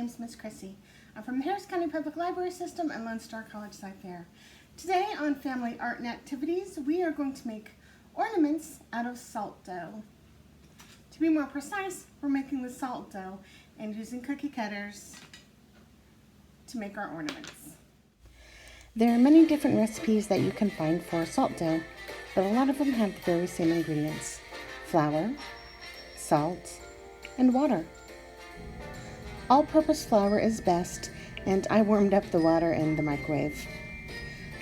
name's Miss Krissy. I'm from the Harris County Public Library System and Lone Star College Sci-Fair. Today on Family Art and Activities, we are going to make ornaments out of salt dough. To be more precise, we're making the salt dough and using cookie cutters to make our ornaments. There are many different recipes that you can find for salt dough, but a lot of them have the very same ingredients: flour, salt, and water. All-purpose flour is best, and I warmed up the water in the microwave.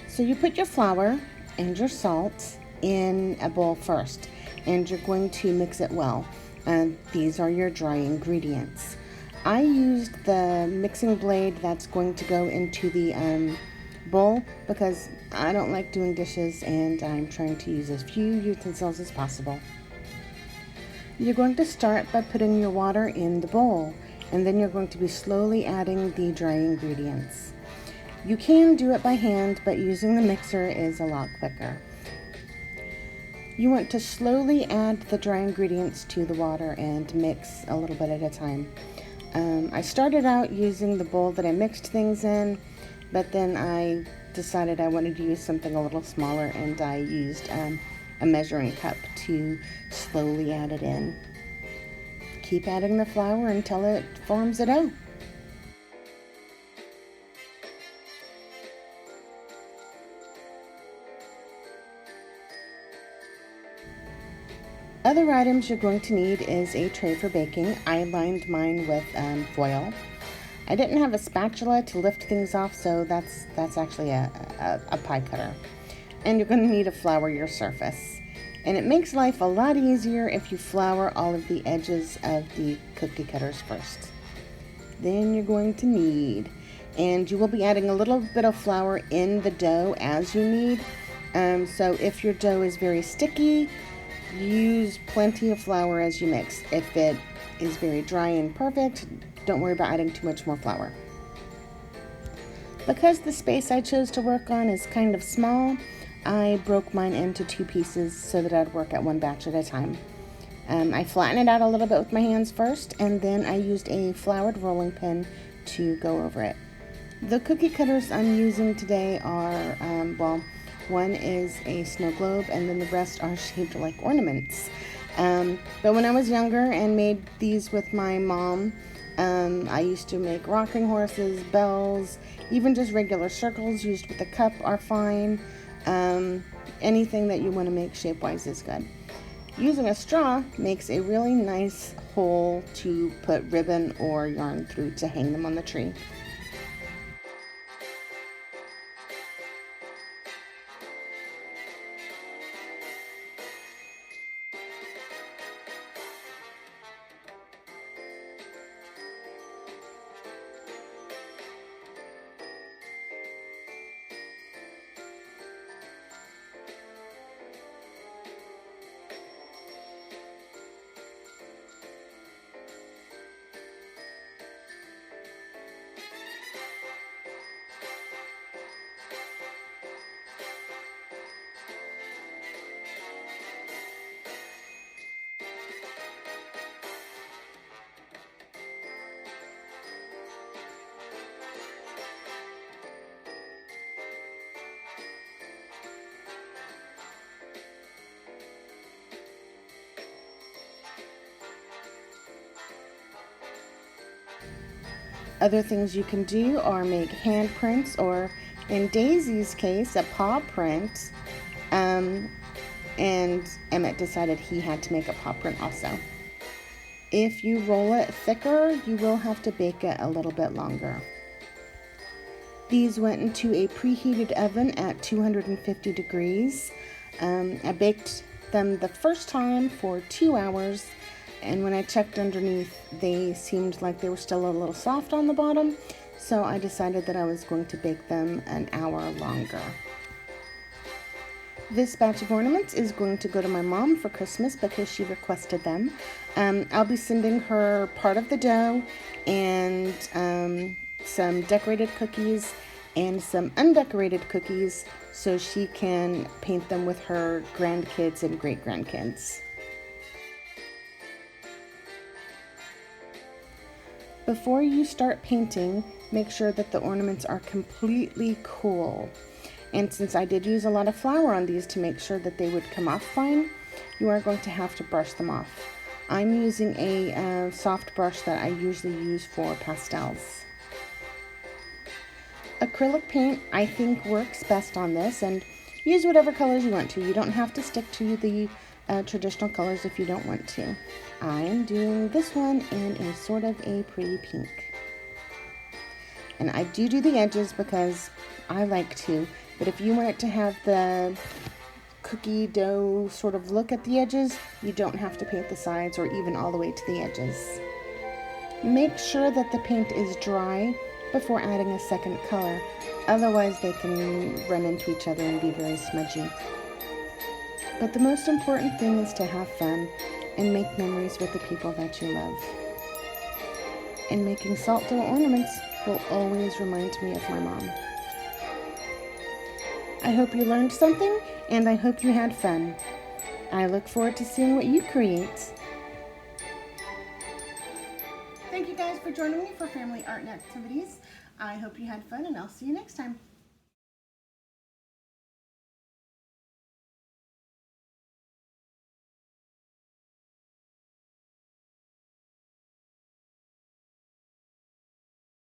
So you put your flour and your salt in a bowl first, and you're going to mix it well. These are your dry ingredients. I used the mixing blade that's going to go into the bowl because I don't like doing dishes and I'm trying to use as few utensils as possible. You're going to start by putting your water in the bowl, and then you're going to be slowly adding the dry ingredients. You can do it by hand, but using the mixer is a lot quicker. You want to slowly add the dry ingredients to the water and mix a little bit at a time. I started out using the bowl that I mixed things in, but then I decided I wanted to use something a little smaller, and I used a measuring cup to slowly add it in. Keep adding the flour until it forms a dough. Other items you're going to need is a tray for baking. I lined mine with foil. I didn't have a spatula to lift things off, so that's actually a pie cutter. And you're going to need to flour your surface. And it makes life a lot easier if you flour all of the edges of the cookie cutters first. Then you're going to knead. And you will be adding a little bit of flour in the dough as you knead. So if your dough is very sticky, use plenty of flour as you mix. If it is very dry and perfect, don't worry about adding too much more flour. Because the space I chose to work on is kind of small, I broke mine into two pieces so that I'd work at one batch at a time. I flattened it out a little bit with my hands first, and then I used a floured rolling pin to go over it. The cookie cutters I'm using today are, one is a snow globe, and then the rest are shaped like ornaments. But when I was younger and made these with my mom, I used to make rocking horses, bells, even just regular circles used with a cup are fine. Anything that you want to make shape-wise is good. Using a straw makes a really nice hole to put ribbon or yarn through to hang them on the tree. Other things you can do are make handprints, or in Daisy's case, a paw print. And Emmett decided he had to make a paw print also. If you roll it thicker, you will have to bake it a little bit longer. These went into a preheated oven at 250 degrees. I baked them the first time for 2 hours. And when I checked underneath, they seemed like they were still a little soft on the bottom, so I decided that I was going to bake them an hour longer. This batch of ornaments is going to go to my mom for Christmas because she requested them. I'll be sending her part of the dough and some decorated cookies and some undecorated cookies so she can paint them with her grandkids and great-grandkids. Before you start painting, make sure that the ornaments are completely cool. And since I did use a lot of flour on these to make sure that they would come off fine, you are going to have to brush them off. I'm using a soft brush that I usually use for pastels. Acrylic paint, I think, works best on this, and use whatever colors you want to. You don't have to stick to the traditional colors if you don't want to. I'm doing this one in a sort of a pretty pink. And I do the edges because I like to, but if you want it to have the cookie dough sort of look at the edges, you don't have to paint the sides or even all the way to the edges. Make sure that the paint is dry before adding a second color, otherwise they can run into each other and be very smudgy. But the most important thing is to have fun and make memories with the people that you love. And making salt dough ornaments will always remind me of my mom. I hope you learned something, and I hope you had fun. I look forward to seeing what you create. Thank you guys for joining me for family art and activities. I hope you had fun, and I'll see you next time.